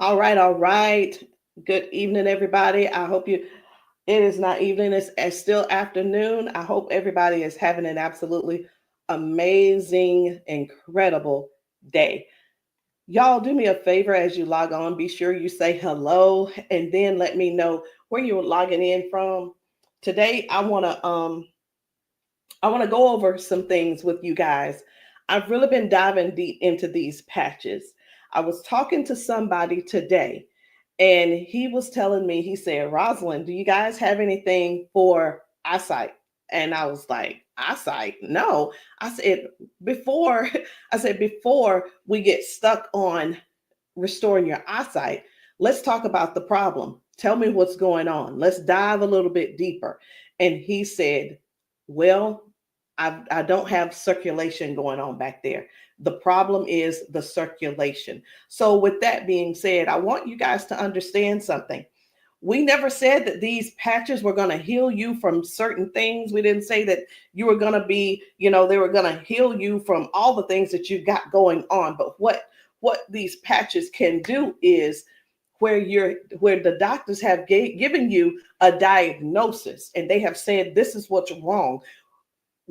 All right, all right. Good evening, everybody. I hope it is not evening, it's still afternoon. I hope everybody is having an absolutely amazing, incredible day. Y'all, do me a favor as you log on. Be sure you say hello and then let me know where you're logging in from. Today, I want to go over some things with you guys. I've really been diving deep into these patches. I was talking to somebody today, and he was telling me, he said, Rosalind, do you guys have anything for eyesight? And I was like, eyesight? No. I said, before, before we get stuck on restoring your eyesight, let's talk about the problem. Tell me what's going on. Let's dive a little bit deeper. And he said, well, I don't have circulation going on back there. The problem is the circulation. So, with that being said, I want you guys to understand something. We never said that these patches were going to heal you from certain things. We didn't say that you were going to be, they were going to heal you from all the things that you got going on. But what these patches can do is where the doctors have given you a diagnosis and they have said this is what's wrong,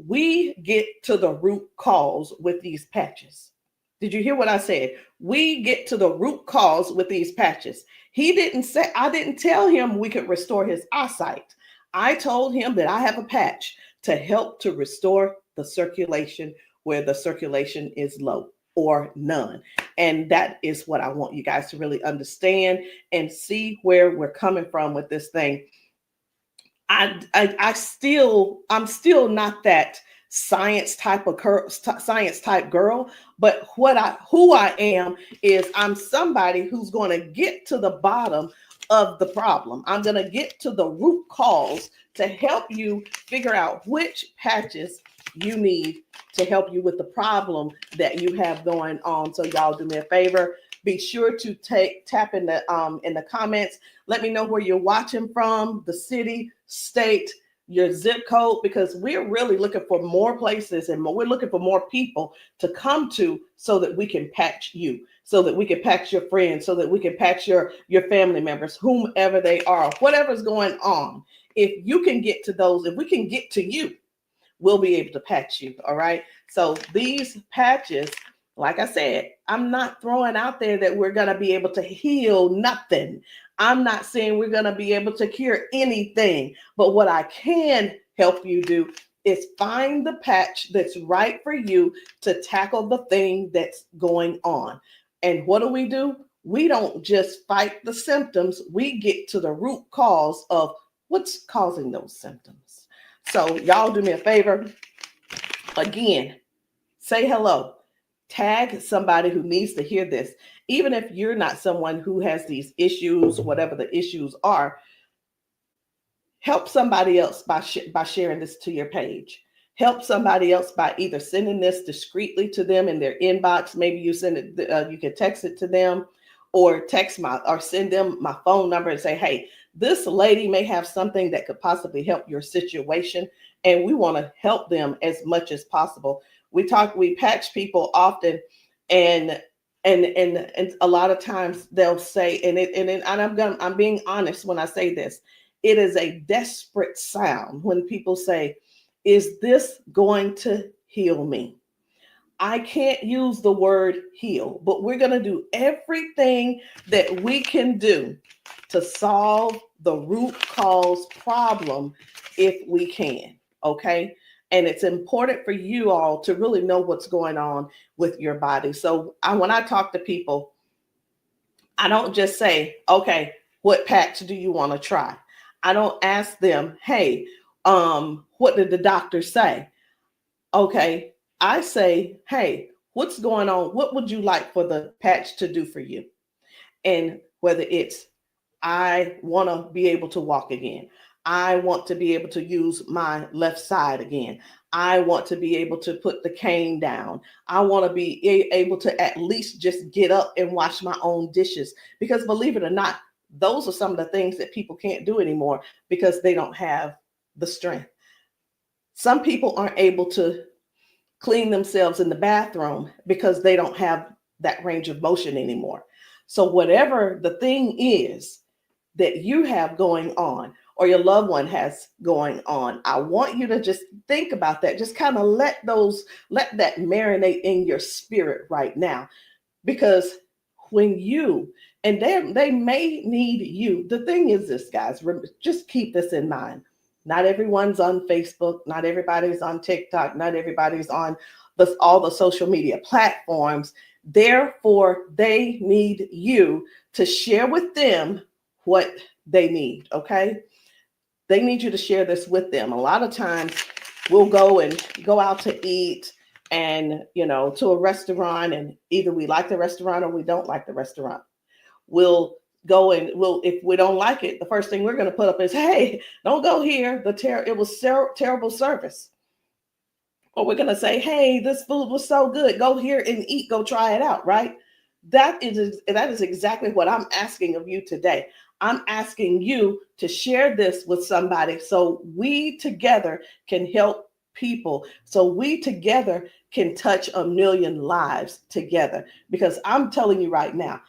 we get to the root cause with these patches. Did you hear what I said? We get to the root cause with these patches. He didn't say, I didn't tell him we could restore his eyesight. I told him that I have a patch to help to restore the circulation where the circulation is low or none. And that is what I want you guys to really understand and see where we're coming from with this thing. I'm still not that science type girl, but who I am is I'm somebody who's going to get to the bottom of the problem. I'm going to get to the root cause to help you figure out which patches you need to help you with the problem that you have going on. So y'all do me a favor, be sure to tap in the comments. Let me know where you're watching from, the city, state, your zip code, because we're really looking for more places and we're looking for more people to come to so that we can patch you, so that we can patch your friends, so that we can patch your family members, whomever they are, whatever's going on. If you can get to those, if we can get to you, we'll be able to patch you. All right. So these patches, like I said, I'm not throwing out there that we're going to be able to heal nothing. I'm not saying we're going to be able to cure anything. But what I can help you do is find the patch that's right for you to tackle the thing that's going on. And what do? We don't just fight the symptoms, we get to the root cause of what's causing those symptoms. So, y'all do me a favor. Again, say hello. Tag somebody who needs to hear this. Even if you're not someone who has these issues, whatever the issues are, help somebody else by sharing this to your page. Help somebody else by either sending this discreetly to them in their inbox. Maybe you send it, you can text it to them, or send them my phone number and say, hey, this lady may have something that could possibly help your situation, and we want to help them as much as possible. We patch people often, and and a lot of times they'll say, I'm being honest when I say this, it is a desperate sound when people say, is this going to heal me? I can't use the word heal, but we're going to do everything that we can do to solve the root cause problem if we can. Okay. And it's important for you all to really know what's going on with your body. So when I talk to people, I don't just say, okay, what patch do you want to try? I don't ask them, hey, what did the doctor say? Okay, I say, hey, what's going on? What would you like for the patch to do for you? And whether it's, I want to be able to walk again. I want to be able to use my left side again. I want to be able to put the cane down. I want to be able to at least just get up and wash my own dishes. Because believe it or not, those are some of the things that people can't do anymore because they don't have the strength. Some people aren't able to clean themselves in the bathroom because they don't have that range of motion anymore. So whatever the thing is that you have going on or your loved one has going on, I want you to just think about that. Just kind of let that marinate in your spirit right now. Because when you, and they may need you. The thing is this, guys, just keep this in mind. Not everyone's on Facebook, not everybody's on TikTok, not everybody's on all the social media platforms. Therefore, they need you to share with them what they need, okay? They need you to share this with them. A lot of times we'll go out to eat and, to a restaurant, and either we like the restaurant or we don't like the restaurant. We'll go and if we don't like it, the first thing we're going to put up is, hey, don't go here. It was terrible service. Or we're going to say, hey, this food was so good. Go here and eat. Go try it out, right? That is exactly what I'm asking of you today. I'm asking you to share this with somebody so we together can help people, so we together can touch 1 million lives together. Because I'm telling you right now,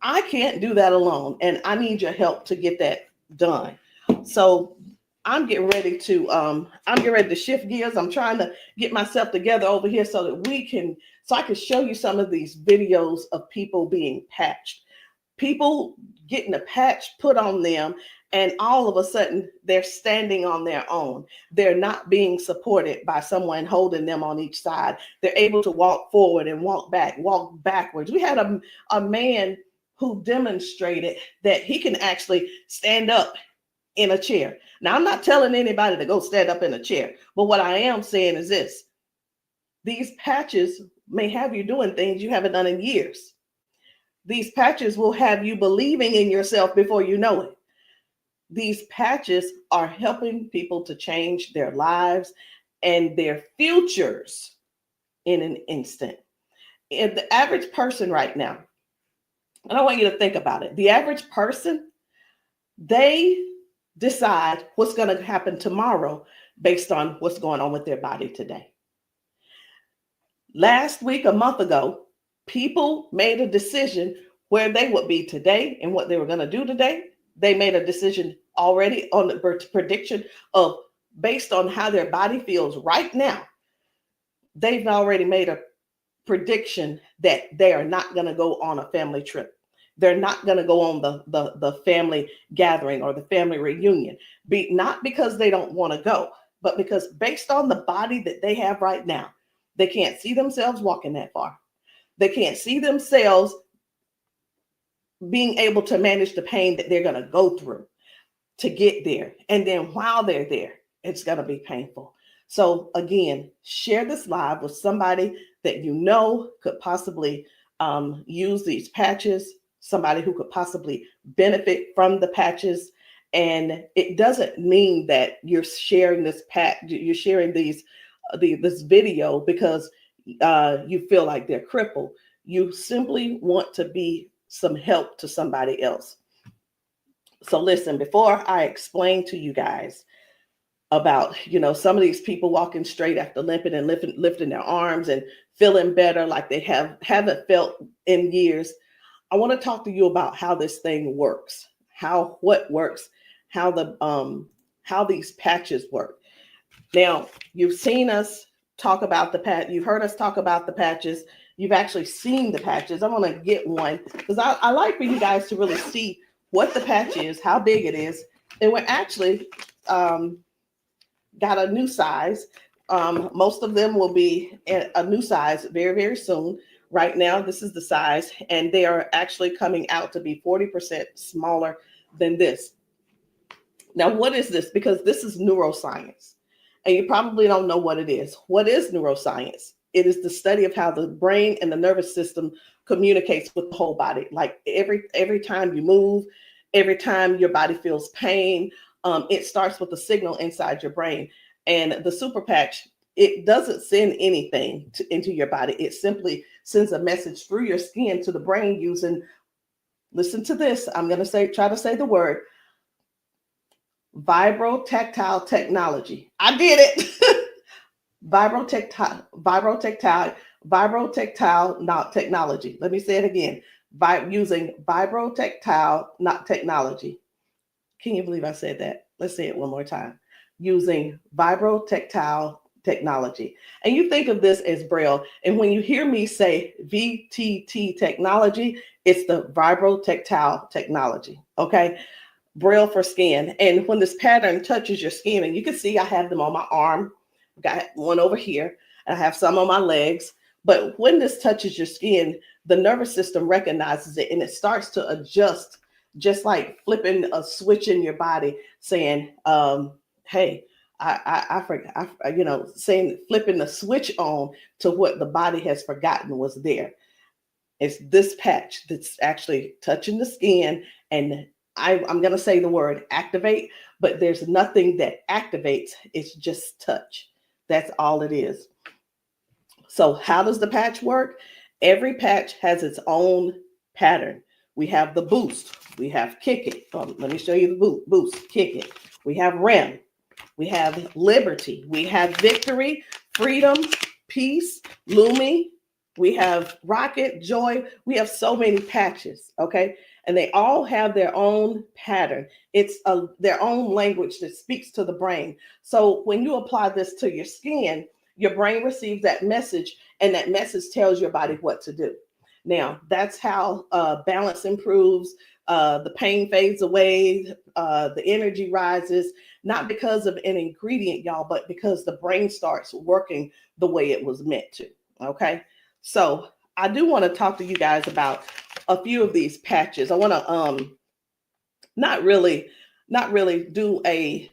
I can't do that alone, and I need your help to get that done. So I'm getting ready to shift gears. I'm trying to get myself together over here so that I can show you some of these videos of people being patched, people getting a patch put on them, and all of a sudden they're standing on their own. They're not being supported by someone holding them on each side. They're able to walk forward and walk backwards. We had a man who demonstrated that he can actually stand up in a chair. Now, I'm not telling anybody to go stand up in a chair, but what I am saying is this: these patches may have you doing things you haven't done in years. These patches will have you believing in yourself before you know it. These patches are helping people to change their lives and their futures in an instant. And the average person right now, and I want you to think about it. The average person, they decide what's going to happen tomorrow based on what's going on with their body today. Last week, a month ago, people made a decision where they would be today and what they were going to do today. They made a decision already on the prediction of based on how their body feels right now. They've already made a prediction that they are not going to go on a family trip. They're not going to go on the family gathering or the family reunion. Not because they don't want to go, but because based on the body that they have right now, they can't see themselves walking that far. They can't see themselves being able to manage the pain that they're going to go through to get there. And then while they're there, it's going to be painful. So again, share this live with somebody that you know could possibly use these patches, somebody who could possibly benefit from the patches. And it doesn't mean that you're sharing this you're sharing this video because you feel like they're crippled. You simply want to be some help to somebody else. So listen, before I explain to you guys about, some of these people walking straight after limping and lifting their arms and feeling better like they haven't felt in years, I want to talk to you about how this thing works, what works, how these patches work. Now, you've seen us talk about you've heard us talk about the patches. You've actually seen the patches. I'm going to get one because I like for you guys to really see what the patch is, how big it is. And we're actually got a new size. Most of them will be a new size very, very soon. Right now, this is the size, and they are actually coming out to be 40% smaller than this. Now, what is this? Because this is neuroscience, and you probably don't know what it is. What is neuroscience? It is the study of how the brain and the nervous system communicates with the whole body. Like every time you move, every time your body feels pain, it starts with a signal inside your brain. And the super patch, it doesn't send anything into your body. It simply sends a message through your skin to the brain using, listen to this, I'm going to try to say the word, vibrotactile technology. I did it. Vibrotactile technology. Let me say it again. by using vibrotactile not technology. Can you believe I said that? Let's say it one more time. Using vibrotactile technology. And you think of this as Braille. And when you hear me say VTT technology, it's the vibrotactile technology. Okay. Braille for skin. And when this pattern touches your skin, and you can see I have them on my arm, got one over here, and I have some on my legs. But when this touches your skin, the nervous system recognizes it and it starts to adjust, just like flipping a switch in your body, saying, hey, I forgot, saying, flipping the switch on to what the body has forgotten was there. It's this patch that's actually touching the skin, and I'm going to say the word activate, but there's nothing that activates. It's just touch. That's all it is. So how does the patch work? Every patch has its own pattern. We have the boost. We have kick it. Let me show you the boost, kick it. We have REM. We have liberty. We have victory, freedom, peace, Lumi. We have rocket, joy. We have so many patches, okay? And they all have their own pattern. It's their own language that speaks to the brain. So when you apply this to your skin, your brain receives that message, and that message tells your body what to do. Now, that's how balance improves, the pain fades away, the energy rises, not because of an ingredient, y'all, but because the brain starts working the way it was meant to, okay? So I do want to talk to you guys about a few of these patches. I want to not really do a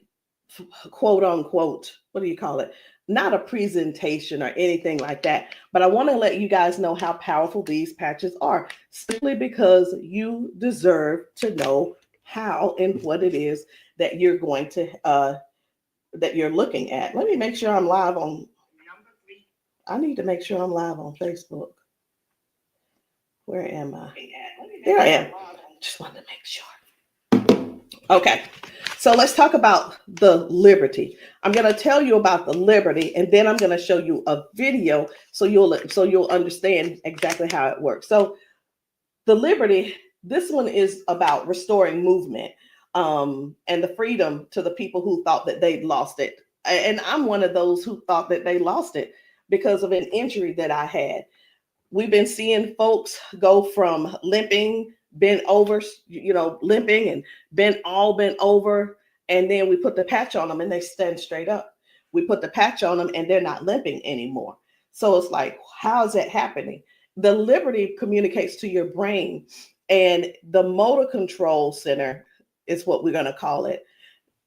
quote unquote, what do you call it? Not a presentation or anything like that, but I want to let you guys know how powerful these patches are, simply because you deserve to know how and what it is that you're going to that you're looking at. Let me make sure I'm live on. I need to make sure I'm live on Facebook. Where am I? There I am. Just wanted to make sure. Okay. So let's talk about the liberty. I'm going to tell you about the liberty, and then I'm going to show you a video so you'll understand exactly how it works. So the liberty, this one is about restoring movement and the freedom to the people who thought that they'd lost it. And I'm one of those who thought that they lost it because of an injury that I had. We've been seeing folks go from limping, bent over, limping and bent over. And then we put the patch on them and they stand straight up. We put the patch on them and they're not limping anymore. So it's like, how is that happening? The liberty communicates to your brain, and the motor control center is what we're going to call it,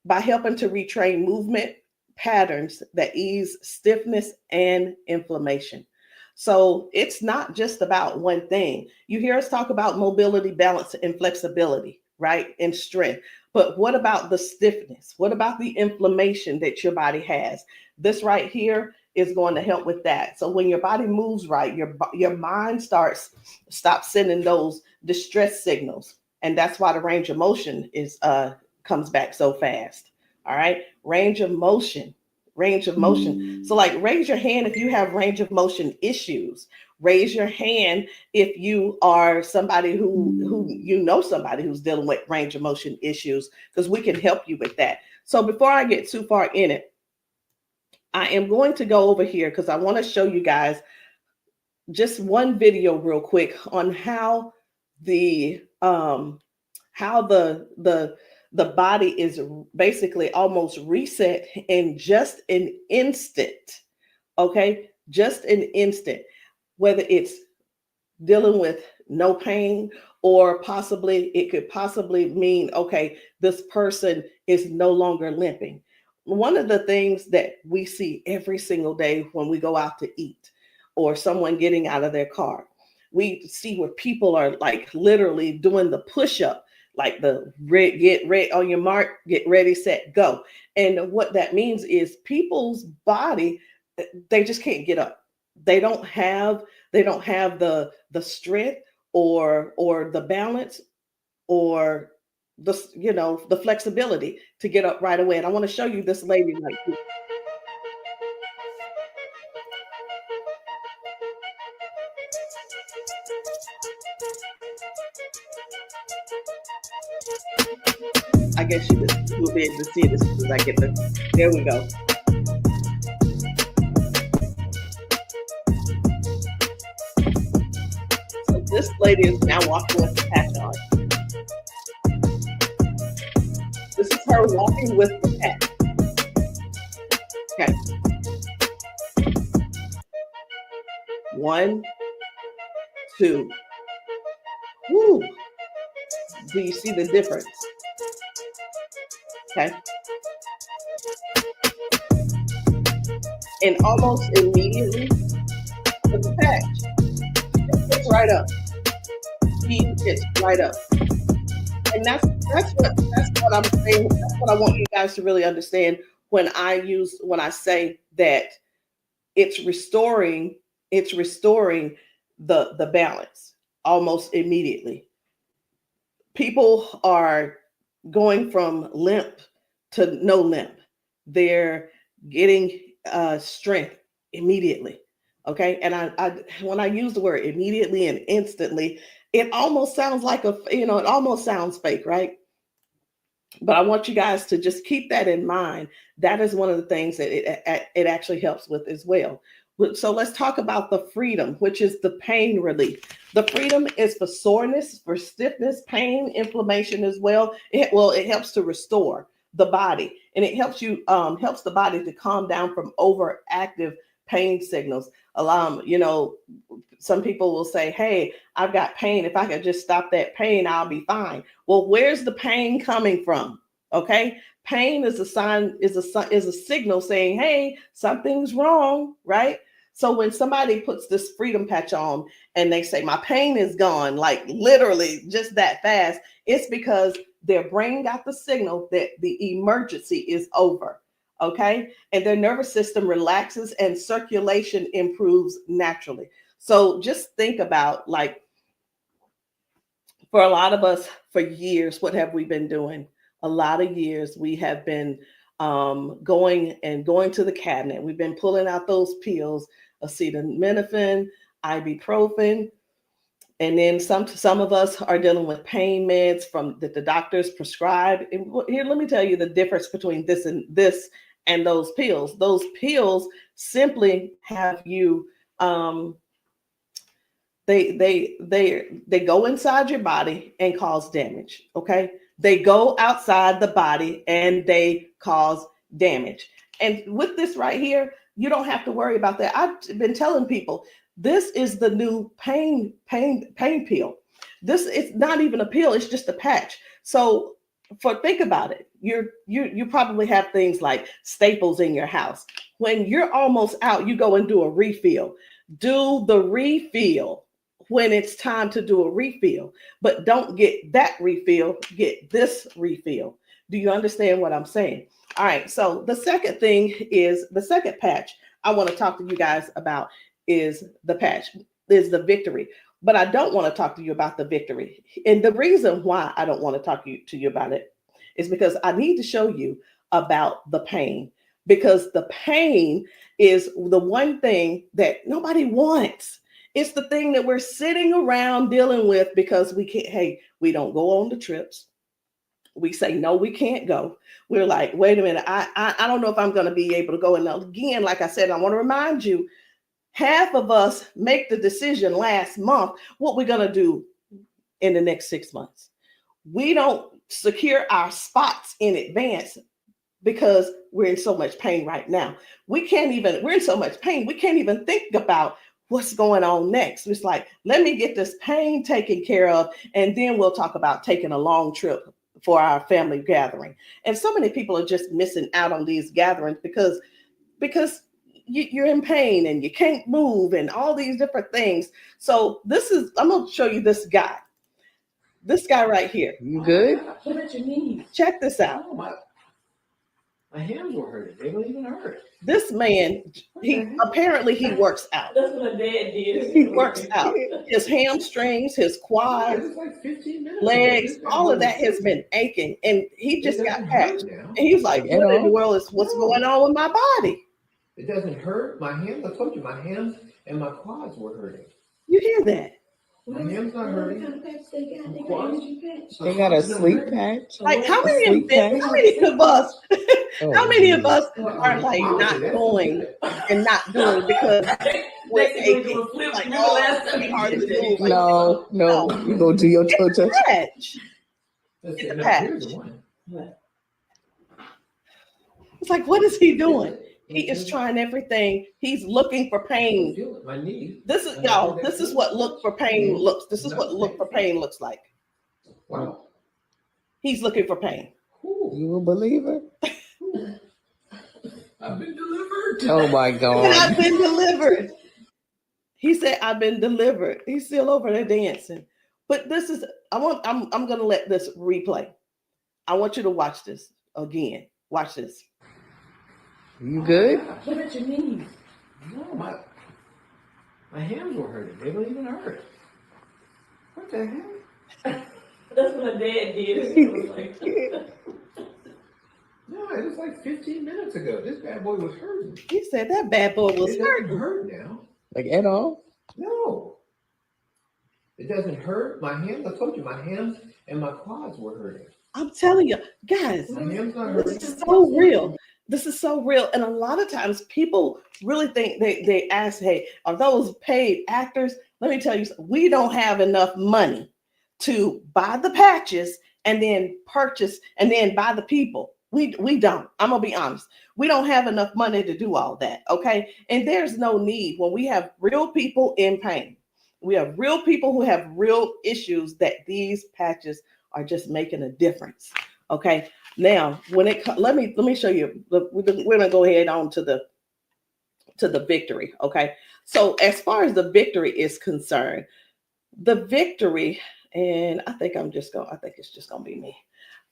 by helping to retrain movement patterns that ease stiffness and inflammation. So it's not just about one thing. You hear us talk about mobility, balance, and flexibility, right? And strength. But what about the stiffness? What about the inflammation that your body has? This right here is going to help with that. So when your body moves right, your mind stops sending those distress signals. And that's why the range of motion comes back so fast. All right. Range of motion. So like, raise your hand if you have range of motion issues. Raise your hand if you are somebody who somebody who's dealing with range of motion issues, because we can help you with that. So before I get too far in it, I am going to go over here because I want to show you guys just one video real quick on how the body is basically almost reset in just an instant. Okay, just an instant. Whether it's dealing with no pain, or it could possibly mean, okay, this person is no longer limping. One of the things that we see every single day when we go out to eat, or someone getting out of their car, we see where people are like literally doing the push-up, like the get ready on your mark, get ready, set, go. And what that means is people's body, they just can't get up. They don't have the strength or the balance or the flexibility to get up right away. And I want to show you this lady right here. I guess you will be able to see it as soon as I get the. There we go. So this lady is now walking with the patch on. This is her walking with the patch. Okay. 1, 2. Woo. Do you see the difference? Okay. And almost immediately, with the patch, it gets right up. He gets right up. And that's what I'm saying. That's what I want you guys to really understand when I say that it's restoring the balance almost immediately. People are going from limp to no limp. They're getting strength immediately. Okay. And I when I use the word immediately and instantly, it almost sounds like it almost sounds fake, right? But I want you guys to just keep that in mind. That is one of the things that it actually helps with as well. So let's talk about the freedom, which is the pain relief. The freedom is for soreness, for stiffness, pain, inflammation as well. It helps to restore the body, and it helps the body to calm down from overactive pain signals. Some people will say, "Hey, I've got pain. If I could just stop that pain, I'll be fine." Well, where's the pain coming from? Okay, pain is a sign, is a signal saying, "Hey, something's wrong," right? So when somebody puts this freedom patch on and they say, "My pain is gone," like literally just that fast, it's because their brain got the signal that the emergency is over. Okay, and their nervous system relaxes and circulation improves naturally. So just think about, like, for a lot of us, for years, what have we been doing? A lot of years we have been going to the cabinet. We've been pulling out those pills, acetaminophen, ibuprofen, and then some of us are dealing with pain meds from that the doctors prescribe. And here, let me tell you the difference between this and those pills. Those pills simply have you they go inside your body and cause damage. Okay, they go outside the body and they cause damage. And with this right here, you don't have to worry about that. I've been telling people this is the new pain pill. This is not even a pill; it's just a patch. So, think about it. You probably have things like staples in your house. When you're almost out, you go and do a refill. Do the refill when it's time to do a refill, but don't get that refill, get this refill. Do you understand what I'm saying? All right, so the second patch I want to talk to you guys about is the victory. But I don't want to talk to you about the victory. And the reason why I don't want to talk to you about it is because I need to show you about the pain, because the pain is the one thing that nobody wants. It's the thing that we're sitting around dealing with because we don't go on the trips. We say, no, we can't go. We're like, wait a minute, I don't know if I'm going to be able to go. And again, like I said, I want to remind you, half of us make the decision last month what we're going to do in the next 6 months. We don't secure our spots in advance because we're in so much pain right now. We're in so much pain, we can't even think about what's going on next. It's like, let me get this pain taken care of, and then we'll talk about taking a long trip for our family gathering. And so many people are just missing out on these gatherings because you're in pain and you can't move and all these different things. So I'm going to show you this guy right here. You good? What about your knees? Check this out. Oh, my hands were hurting. They don't even hurt. This man, he works out. That's what my dad did. He works out. His hamstrings, his quads, like 15 minutes legs, all of that has been aching. And he just got patched. And he was like, what in the world is what's going on with my body? It doesn't hurt. My hands, I told you, my hands and my quads were hurting. You hear that? My hand's not hurting. What kind of patch they got? They got Quads? energy patch. They got a sleep patch. Like how A many sleep patch. how many of us Oh, how many of us Well, are like not going and not doing because we're Next thing aching? you flip, Like, remember oh, last it's time gonna be you hard did to that? move. Like, No, no. you go do your toe touch. Patch. Let's It's see, a now, patch. here's the one. It's like, what is he doing? Feel it. He is trying everything. He's looking for pain. Feel it. My knee. This is y'all. This is what look for pain looks. This is what look for pain looks like. Wow. He's looking for pain. Ooh, You a believer? I've been delivered. Oh my And God. I've been delivered. He said, "I've been delivered." He's still over there dancing. But this is. I'm gonna let this replay. I want you to watch this again. Watch this. You good? What about your knees? No, my hands were hurting. They don't even hurt. What the heck? That's what my dad did. It was like, No, it was like 15 minutes ago. This bad boy was hurting. He said that bad boy was It doesn't hurting. hurt now. Like at all? No. It doesn't hurt. My hands, I told you, my hands and my quads were hurting. I'm telling you, guys. My hands not hurting. This is so real. This is so real. And a lot of times people really think they ask, hey, are those paid actors? Let me tell you, we don't have enough money to buy the patches and then purchase and then buy the people. We don't. I'm gonna be honest. We don't have enough money to do all that. Okay. And there's no need when we have real people in pain. We have real people who have real issues that these patches are just making a difference. Okay. Now, when it let me show you. We're gonna go ahead on to the victory. Okay. So as far as the victory is concerned, the victory, and I think it's just gonna be me.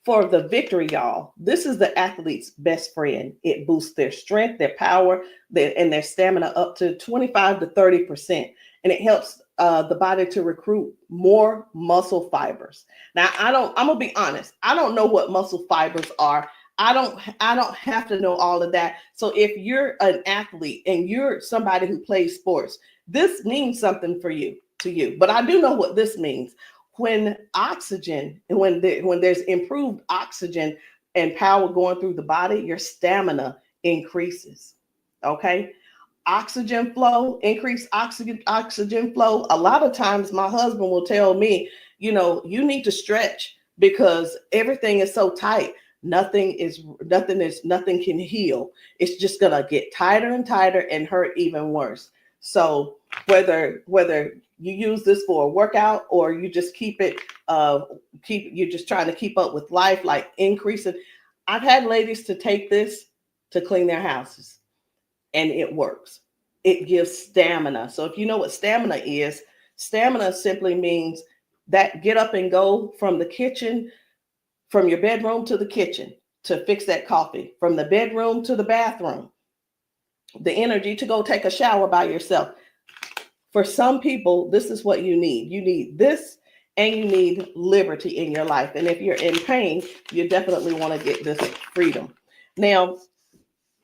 For the victory, y'all, this is the athlete's best friend. It boosts their strength, their power, and their stamina up to 25 to 30%. And it helps the body to recruit more muscle fibers. Now, I'm gonna be honest. I don't know what muscle fibers are. I don't have to know all of that. So if you're an athlete and you're somebody who plays sports, this means something to you. But I do know what this means. When oxygen and when there's improved oxygen and power going through the body, your stamina increases. Okay. Oxygen flow, increased oxygen flow. A lot of times my husband will tell me, you need to stretch because everything is so tight. Nothing can heal. It's just gonna get tighter and tighter and hurt even worse. So whether you use this for a workout or you just you're just trying to keep up with life, like increasing. I've had ladies to take this to clean their houses and it works. It gives stamina. So if you know what stamina simply means that get up and go from the kitchen, from your bedroom to the kitchen to fix that coffee, from the bedroom to the bathroom, the energy to go take a shower by yourself. For some people, this is what you need. You need this and you need liberty in your life. And if you're in pain, you definitely want to get this freedom. Now,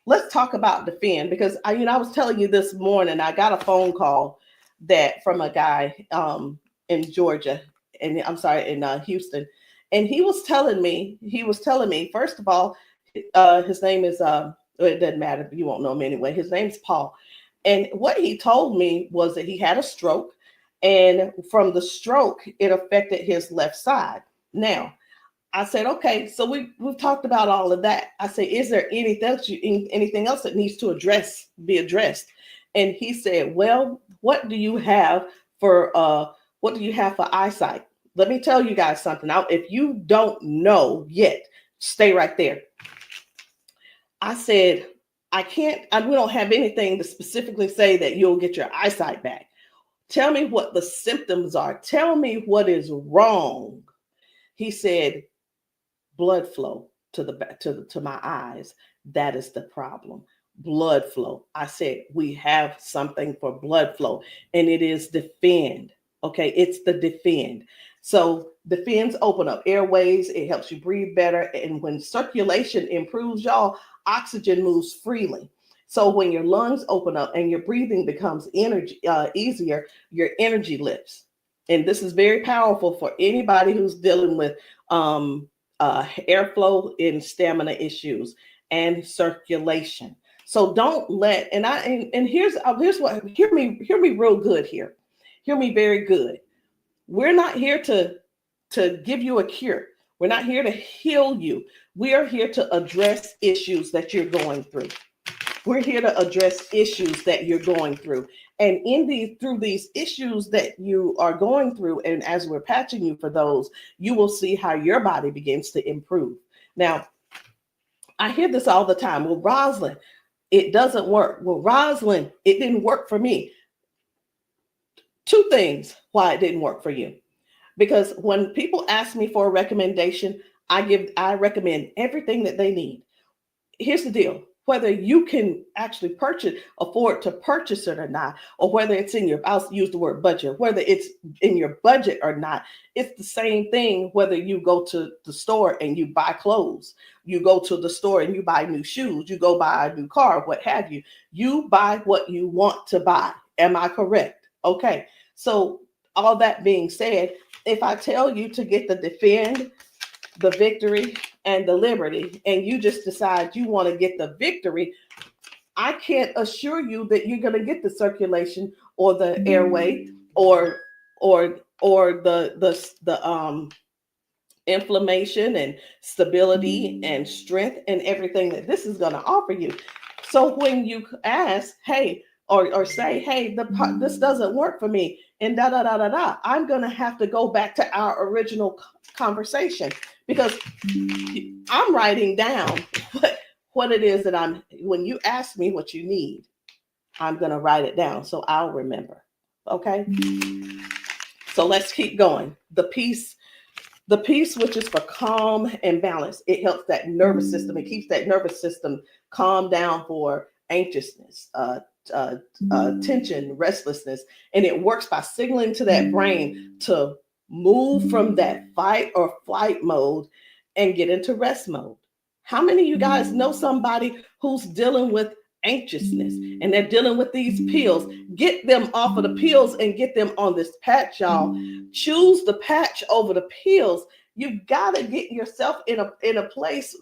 let's talk about Defend, because I was telling you this morning, I got a phone call from a guy in Georgia, and I'm sorry, in Houston. And he was telling me, first of all, his name is, it doesn't matter, you won't know him anyway. His name's Paul. And what he told me was that he had a stroke, and from the stroke, it affected his left side. Now, I said, okay, so we've talked about all of that. I said, is there anything else that needs to be addressed? And he said, well, what do you have for eyesight? Let me tell you guys something. Now, if you don't know yet, stay right there. I said, we don't have anything to specifically say that you'll get your eyesight back. Tell me what the symptoms are. Tell me what is wrong. He said, blood flow to my eyes. That is the problem. Blood flow. I said, we have something for blood flow, and it is Defend. Okay, it's the Defend. So Defends open up airways. It helps you breathe better. And when circulation improves, y'all, oxygen moves freely. So when your lungs open up and your breathing becomes easier, your energy lifts. and this is very powerful for anybody who's dealing with airflow and stamina issues and circulation. So don't let, and here's what, hear me real good here. Hear me very good. We're not here to give you a cure. We're not here to heal you. We are here to address issues that you're going through. We're here to address issues that you're going through. And through these issues that you are going through, and as we're patching you for those, you will see how your body begins to improve. Now, I hear this all the time. Well, Rosalind, it doesn't work. Well, Rosalind, it didn't work for me. Two things why it didn't work for you. Because when people ask me for a recommendation, I recommend everything that they need. Here's the deal. Whether you can actually afford to purchase it or not, or whether it's in your, I'll use the word budget, whether it's in your budget or not, it's the same thing whether you go to the store and you buy clothes, you go to the store and you buy new shoes, you go buy a new car, what have you. You buy what you want to buy. Am I correct? Okay. So all that being said, if I tell you to get the Defend, the Victory, and the Liberty, and you just decide you want to get the Victory, I can't assure you that you're going to get the circulation or the airway or the inflammation and stability and strength and everything that this is going to offer you. So when you ask, hey, or say, hey, this doesn't work for me, and I'm going to have to go back to our original conversation, because I'm writing down what it is that when you ask me what you need, I'm going to write it down so I'll remember. Okay. So let's keep going. The peace, which is for calm and balance. It helps that nervous system. It keeps that nervous system calm down for anxiousness, tension, restlessness. And it works by signaling to that brain to move from that fight or flight mode and get into rest mode. How many of you guys know somebody who's dealing with anxiousness and they're dealing with these pills? Get them off of the pills and get them on this patch, y'all. Choose the patch over the pills. You got to get yourself in a place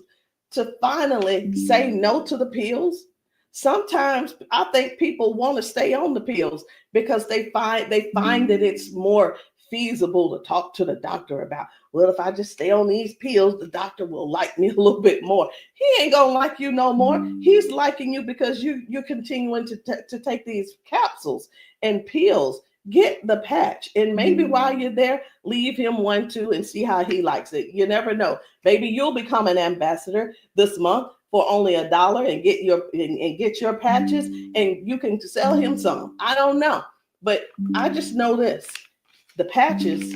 to finally say no to the pills. Sometimes I think people want to stay on the pills because they find that it's more feasible to talk to the doctor about, well, if I just stay on these pills, the doctor will like me a little bit more. He ain't gonna like you no more. He's liking you because you're continuing to take these capsules and pills. Get the patch, and maybe while you're there, leave him one too and see how he likes it. You never know. Maybe you'll become an ambassador this month for only $1 and get your patches, and you can sell him some. I don't know, but I just know this. The patches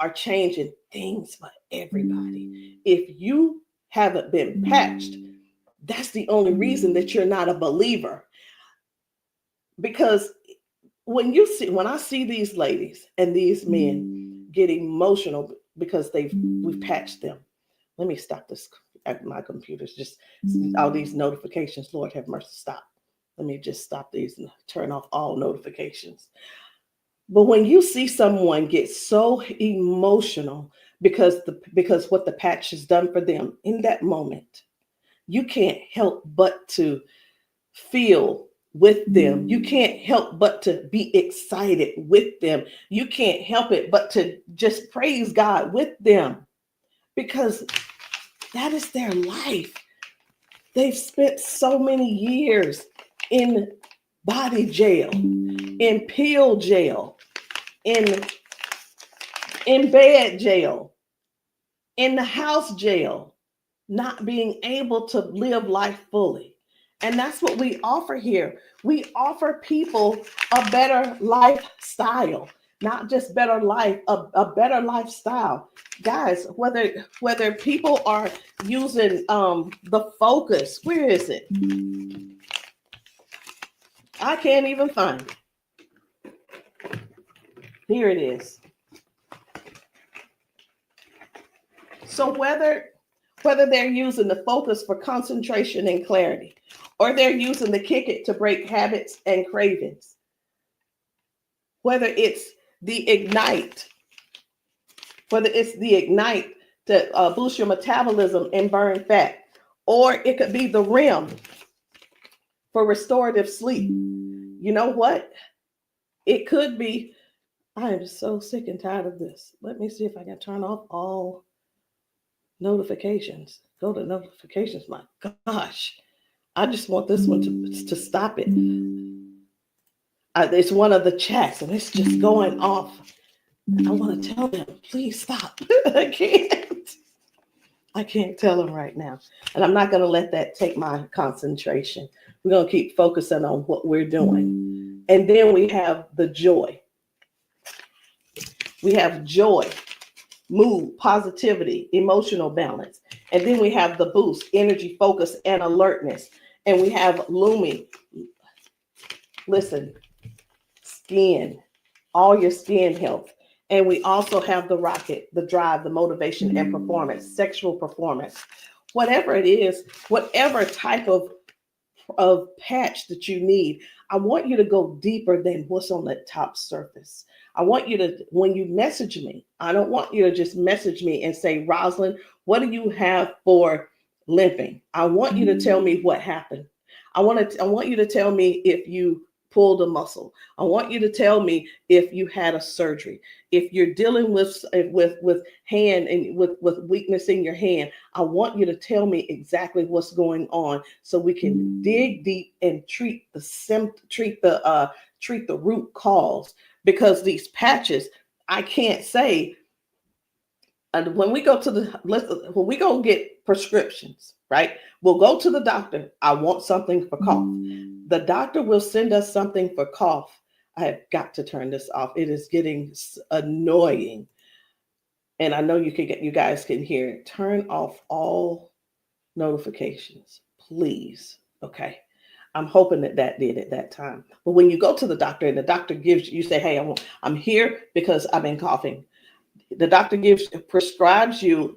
are changing things for everybody. If you haven't been patched, that's the only reason that you're not a believer. Because when I see these ladies and these men get emotional because we've patched them. Let me stop this. My computer's just all these notifications. Lord have mercy, stop. Let me just stop these and turn off all notifications. But when you see someone get so emotional because what the patch has done for them in that moment, you can't help but to feel with them. You can't help but to be excited with them. You can't help it but to just praise God with them, because that is their life. They've spent so many years in body jail, in pill jail, in bed jail, in the house jail, not being able to live life fully. And that's what we offer here. We offer people a better lifestyle, not just better life, a better lifestyle. Guys, whether people are using the Focus, where is it? I can't even find it. Here it is. So whether they're using the Focus for concentration and clarity, or they're using the Kick It to break habits and cravings, whether it's the Ignite. It's the Ignite to boost your metabolism and burn fat. Or it could be the REM for restorative sleep. You know what? It could be, I am so sick and tired of this. Let me see if I can turn off all notifications. Go to notifications. My gosh. I just want this one to stop it. It's one of the chats and it's just going off. I want to tell them, please stop. I can't tell them right now. And I'm not going to let that take my concentration. We're going to keep focusing on what we're doing. And then we have the joy. We have joy, mood, positivity, emotional balance. And then we have the boost, energy, focus, and alertness. And we have Lumi. Listen, skin, all your skin health. And we also have the rocket, the drive, the motivation and performance, sexual performance. Whatever it is, whatever type of patch that you need, I want you to go deeper than what's on the top surface. I want you to, when you message me, I don't want you to just message me and say, Rosalind, what do you have for limping? I want you to tell me what happened. I want you to tell me if you pulled a muscle. I want you to tell me if you had a surgery. If you're dealing with hand and with weakness in your hand, I want you to tell me exactly what's going on so we can dig deep and treat the root cause. Because these patches, I can't say. And when we go get prescriptions, right? We'll go to the doctor. I want something for cough. The doctor will send us something for cough. I have got to turn this off. It is getting annoying. And I know you guys can hear it. Turn off all notifications, please. Okay. I'm hoping that did at that time. But when you go to the doctor and the doctor gives you say, hey, I'm here because I've been coughing. The doctor prescribes you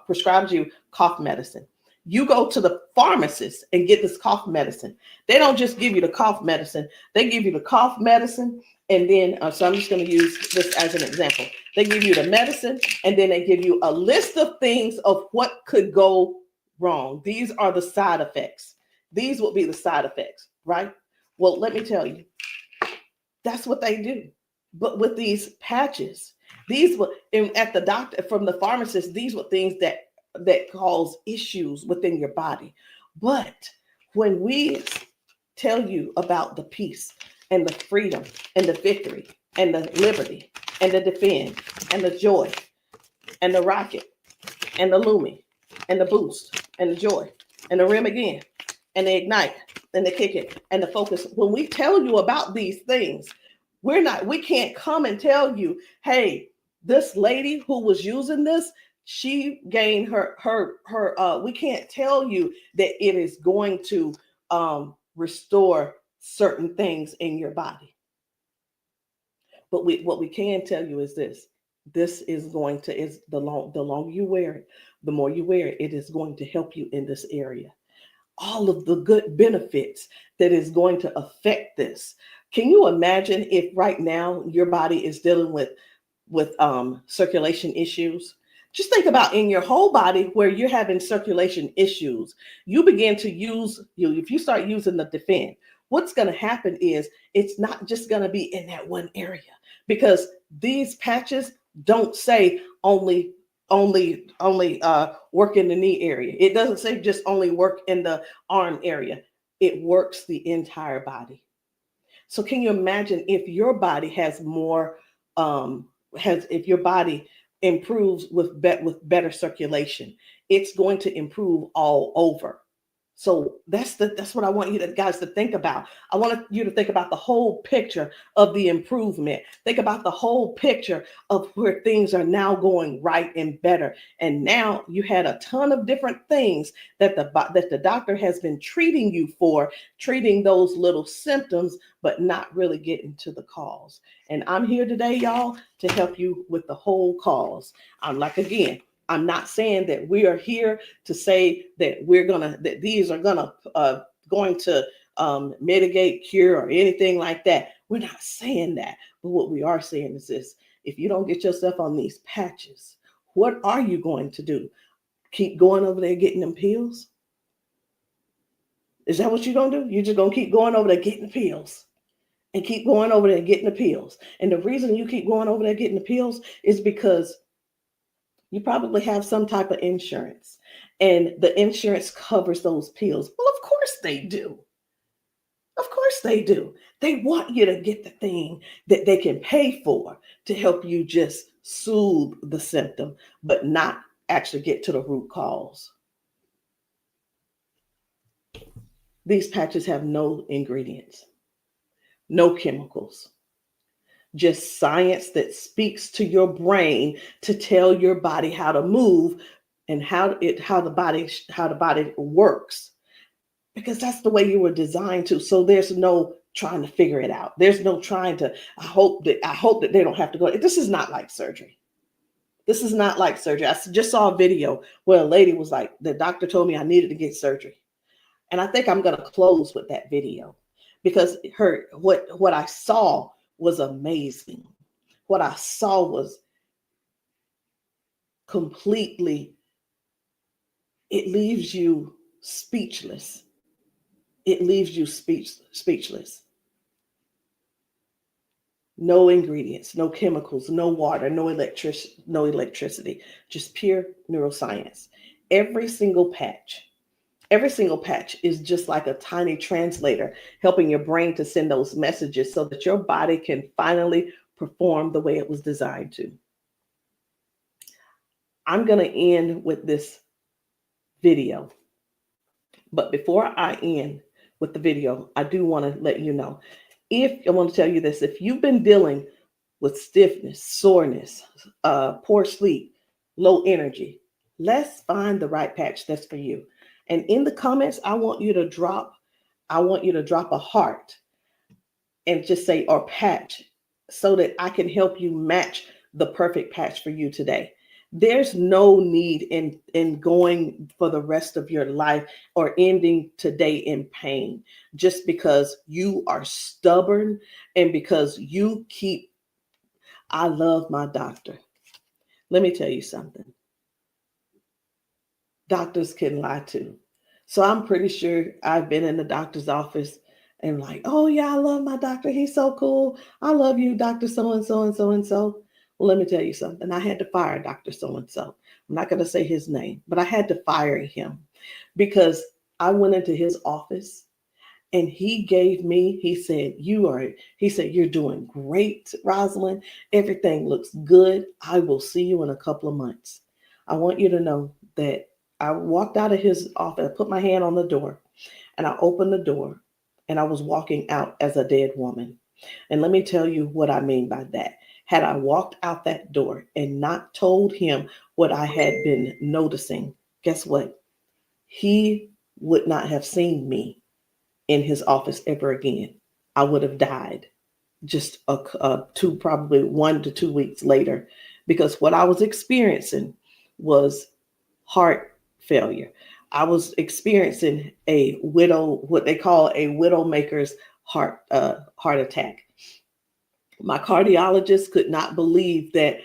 prescribes you cough medicine. You go to the pharmacist and get this cough medicine. They don't just give you the cough medicine. They give you the cough medicine. And then, so I'm just going to use this as an example. They give you the medicine and then they give you a list of things of what could go wrong. These are the side effects. These will be the side effects, right? Well, let me tell you, that's what they do. But with these patches, these were at the doctor, from the pharmacist, these were things that cause issues within your body. But when we tell you about the peace and the freedom and the victory and the liberty and the defend and the joy and the rocket and the Lumi and the boost and the joy and the REM again and the ignite and the kick it and the focus, when we tell you about these things, we can't come and tell you, hey, this lady who was using this, she gained we can't tell you that it is going to restore certain things in your body. But what we can tell you is this is going to, the longer you wear it, the more you wear it, it is going to help you in this area. All of the good benefits that is going to affect this. Can you imagine if right now your body is dealing with circulation issues? Just think about in your whole body where you're having circulation issues. You begin to if you start using the defend, what's going to happen is it's not just going to be in that one area, because these patches don't say only work in the knee area. It doesn't say just only work in the arm area. It works the entire body. So can you imagine if your body has more, if your body improves with better circulation, it's going to improve all over. So that's what I want you guys to think about. I want you to think about the whole picture of the improvement. Think about the whole picture of where things are now going right and better. And now you had a ton of different things that the doctor has been treating you for, treating those little symptoms, but not really getting to the cause. And I'm here today, y'all, to help you with the whole cause. I'm not saying that we are here to say that these are going to mitigate, cure, or anything like that. We're not saying that. But what we are saying is this: if you don't get yourself on these patches, what are you going to do? Keep going over there getting them pills? Is that what you're going to do? You're just going to keep going over there getting the pills and keep going over there getting the pills. And the reason you keep going over there getting the pills is because you probably have some type of insurance, and the insurance covers those pills. Well, of course they do. Of course they do. They want you to get the thing that they can pay for to help you just soothe the symptom, but not actually get to the root cause. These patches have no ingredients, no chemicals, just science that speaks to your brain to tell your body how to move and how the body works, because that's the way you were designed to. So there's no trying to figure it out. There's no trying to, I hope that they don't have to go. This is not like surgery. This is not like surgery. I just saw a video where a lady was like, the doctor told me I needed to get surgery. And I think I'm going to close with that video, because what I saw was amazing. What I saw was completely, it leaves you speechless. It leaves you speechless. No ingredients, no chemicals, no water, no electricity, just pure neuroscience. Every single patch is just like a tiny translator, helping your brain to send those messages so that your body can finally perform the way it was designed to. I'm going to end with this video. But before I end with the video, I do want to let you know, I want to tell you this: if you've been dealing with stiffness, soreness, poor sleep, low energy, let's find the right patch that's for you. And in the comments, I want you to drop a heart and just say, or patch, so that I can help you match the perfect patch for you today. There's no need in going for the rest of your life or ending today in pain just because you are stubborn and because you keep, I love my doctor. Let me tell you something. Doctors can lie too. So I'm pretty sure I've been in the doctor's office and like, oh yeah, I love my doctor. He's so cool. I love you, Dr. So-and-so and so-and-so. Well, let me tell you something. I had to fire Dr. So-and-so. I'm not going to say his name, but I had to fire him because I went into his office and he said, you're doing great, Rosalind. Everything looks good. I will see you in a couple of months. I want you to know that I walked out of his office, I put my hand on the door and I opened the door and I was walking out as a dead woman. And let me tell you what I mean by that. Had I walked out that door and not told him what I had been noticing, guess what? He would not have seen me in his office ever again. I would have died just probably 1 to 2 weeks later, because what I was experiencing was heart failure. I was experiencing what they call a widowmaker's heart attack. My cardiologist could not believe that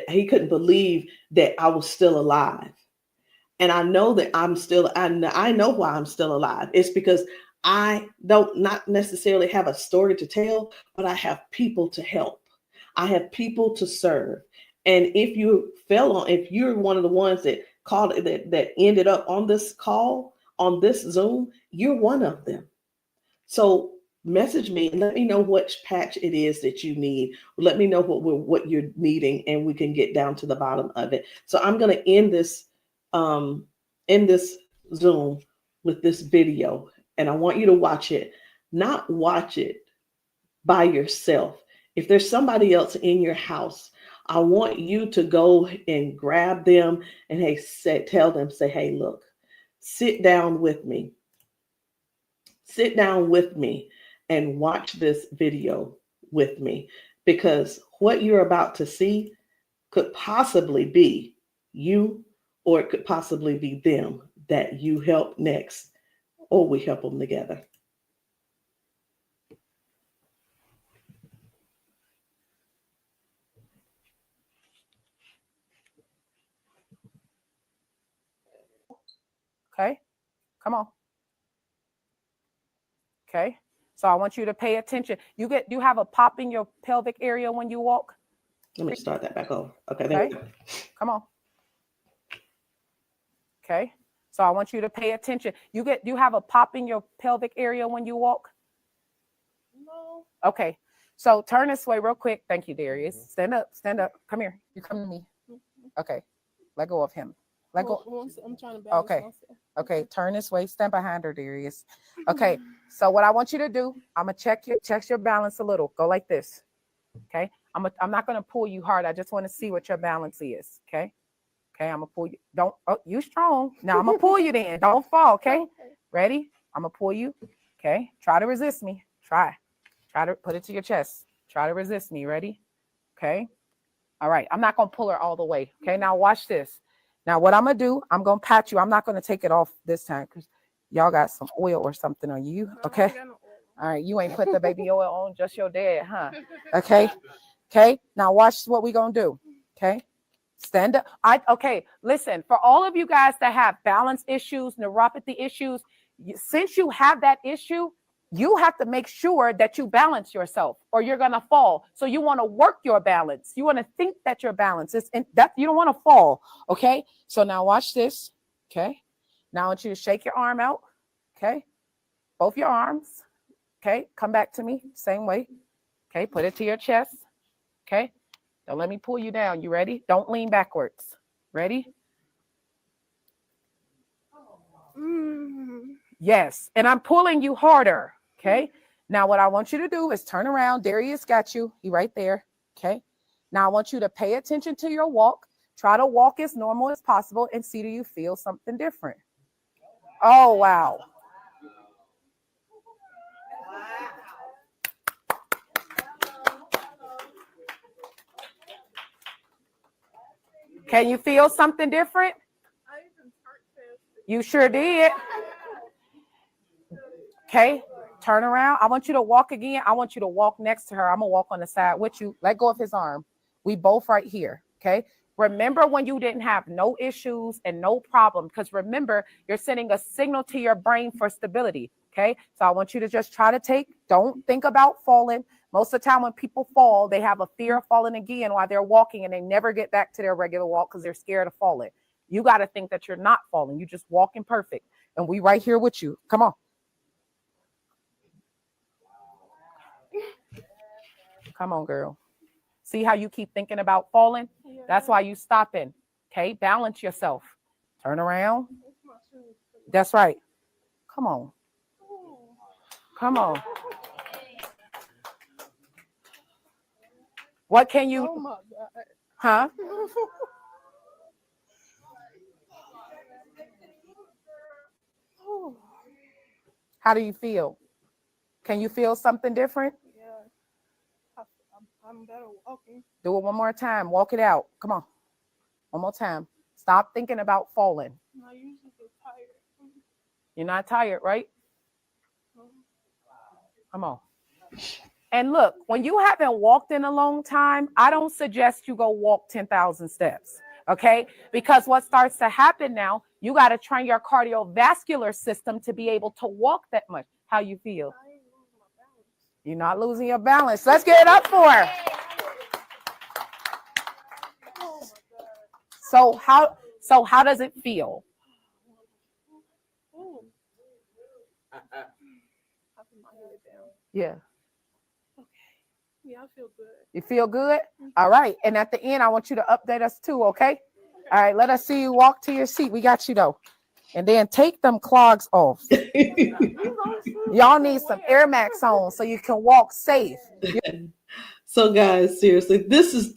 he couldn't believe that I was still alive. And I know that I know why I'm still alive. It's because I don't not necessarily have a story to tell, but I have people to help. I have people to serve. And if you're one of the ones that called that ended up on this call, on this Zoom, you're one of them. So message me and let me know which patch it is that you need. Let me know what you're needing, and we can get down to the bottom of it. So I'm going to end this Zoom with this video, and I want you to watch it. Not watch it by yourself. If there's somebody else in your house, I want you to go and grab them and tell them, hey, look, sit down with me. Sit down with me and watch this video with me, because what you're about to see could possibly be you, or it could possibly be them that you help next, or we help them together. Okay, come on. Okay, so I want you to pay attention. You have a pop in your pelvic area when you walk. Let me start that back over. Okay, there we go. Come on. Okay, so I want you to pay attention. You have a pop in your pelvic area when you walk. No. Okay, so turn this way real quick. Thank you, Darius. Stand up. Come here. You come to me. Okay, let go of him. Let go. I'm trying to balance Okay. myself. Okay, turn this way. Stand behind her, Darius. Okay, so what I want you to do, I'm gonna check your balance a little. Go like this. Okay, I'm not gonna pull you hard. I just want to see what your balance is. Okay, I'm gonna pull you. You strong. Now I'm gonna pull you. Then don't fall. Okay, ready? I'm gonna pull you. Okay, try to resist me. Try to put it to your chest. Try to resist me. Ready? Okay. All right. I'm not gonna pull her all the way. Okay. Now watch this. Now, what I'm going to do, I'm going to pat you. I'm not going to take it off this time because y'all got some oil or something on you. Okay. All right. You ain't put the baby oil on, just your dad, huh? Okay. Okay. Now, watch what we going to do. Okay. Stand up. Okay. Listen, for all of you guys that have balance issues, neuropathy issues, since you have that issue, you have to make sure that you balance yourself or you're going to fall. So you want to work your balance. You want to think that your balance is that you don't want to fall. Okay. So now watch this. Okay. Now I want you to shake your arm out. Okay. Both your arms. Okay. Come back to me. Same way. Okay. Put it to your chest. Okay. Don't let me pull you down. You ready? Don't lean backwards. Ready? Yes. And I'm pulling you harder. Okay. Now what I want you to do is turn around. Darius got you. He right there. Okay. Now I want you to pay attention to your walk. Try to walk as normal as possible and see, do you feel something different? Oh, wow. Can you feel something different? You sure did. Okay. Turn around. I want you to walk again. I want you to walk next to her. I'm going to walk on the side with you. Let go of his arm. We both right here. Okay. Remember when you didn't have no issues and no problem, because remember, you're sending a signal to your brain for stability. Okay. So I want you to just try to don't think about falling. Most of the time when people fall, they have a fear of falling again while they're walking and they never get back to their regular walk because they're scared of falling. You got to think that you're not falling. You just walking perfect. And we right here with you. Come on. Come on, girl. See how you keep thinking about falling? Yeah. That's why you stopping. Okay, balance yourself. Turn around. That's right. Come on. Come on. What can you? Oh my God. Huh? How do you feel? Can you feel something different? I'm better walking. Do it one more time. Walk it out. Come on. One more time. Stop thinking about falling. I usually get tired. You're not tired, right? Come on. And look, when you haven't walked in a long time, I don't suggest you go walk 10,000 steps. Okay? Because what starts to happen now, you got to train your cardiovascular system to be able to walk that much. How you feel? You're not losing your balance. Let's get it up for her. So how does it feel? Yeah. Okay. Yeah, I feel good. You feel good? All right. And at the end, I want you to update us too, okay? All right, let us see you walk to your seat. We got you though. And then take them clogs off. Y'all need some Air Max on so you can walk safe. So guys, seriously, this is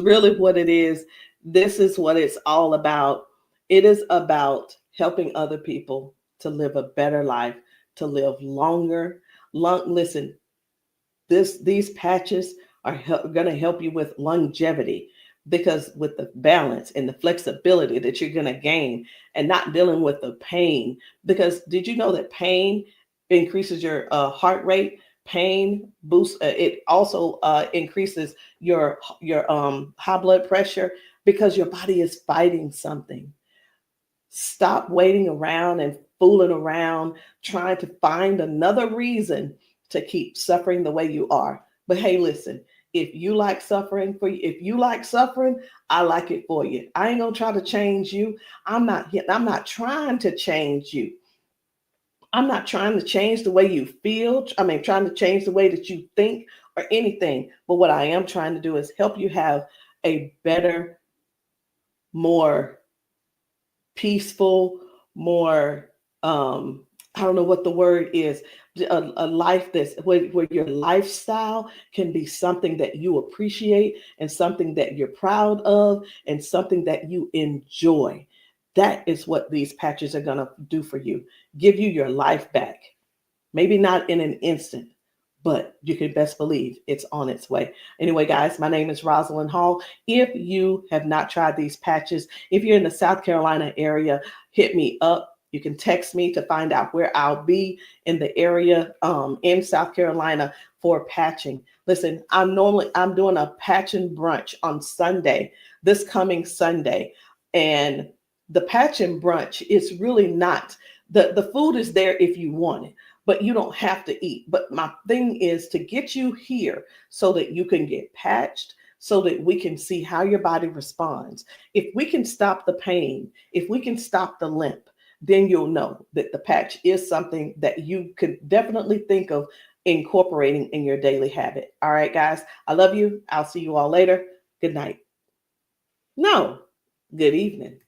really what it is. This is what it's all about. It is about helping other people to live a better life, to live longer. Listen, these patches are going to help you with longevity, because with the balance and the flexibility that you're going to gain and not dealing with the pain. Because did you know that pain increases your heart rate? Pain boosts. It also increases your high blood pressure because your body is fighting something. Stop waiting around and fooling around, trying to find another reason to keep suffering the way you are. But hey, listen, if you like suffering if you like suffering, I like it for you. I ain't gonna try to change you. I'm not trying to change you. I'm not trying to change the way you feel. Trying to change the way that you think or anything. But what I am trying to do is help you have a better, more peaceful, more, I don't know what the word is, a life that's where your lifestyle can be something that you appreciate and something that you're proud of and something that you enjoy. That is what these patches are going to do for you. Give you your life back. Maybe not in an instant, but you can best believe it's on its way. Anyway, guys, my name is Rosalind Hall. If you have not tried these patches, if you're in the South Carolina area, hit me up. You can text me to find out where I'll be in the area in South Carolina for patching. Listen, I'm doing a patching brunch on Sunday, this coming Sunday. And the patching brunch is really not, the food is there if you want it, but you don't have to eat. But my thing is to get you here so that you can get patched, so that we can see how your body responds. If we can stop the pain, if we can stop the limp, then you'll know that the patch is something that you could definitely think of incorporating in your daily habit. All right, guys, I love you. I'll see you all later. Good night. No, good evening.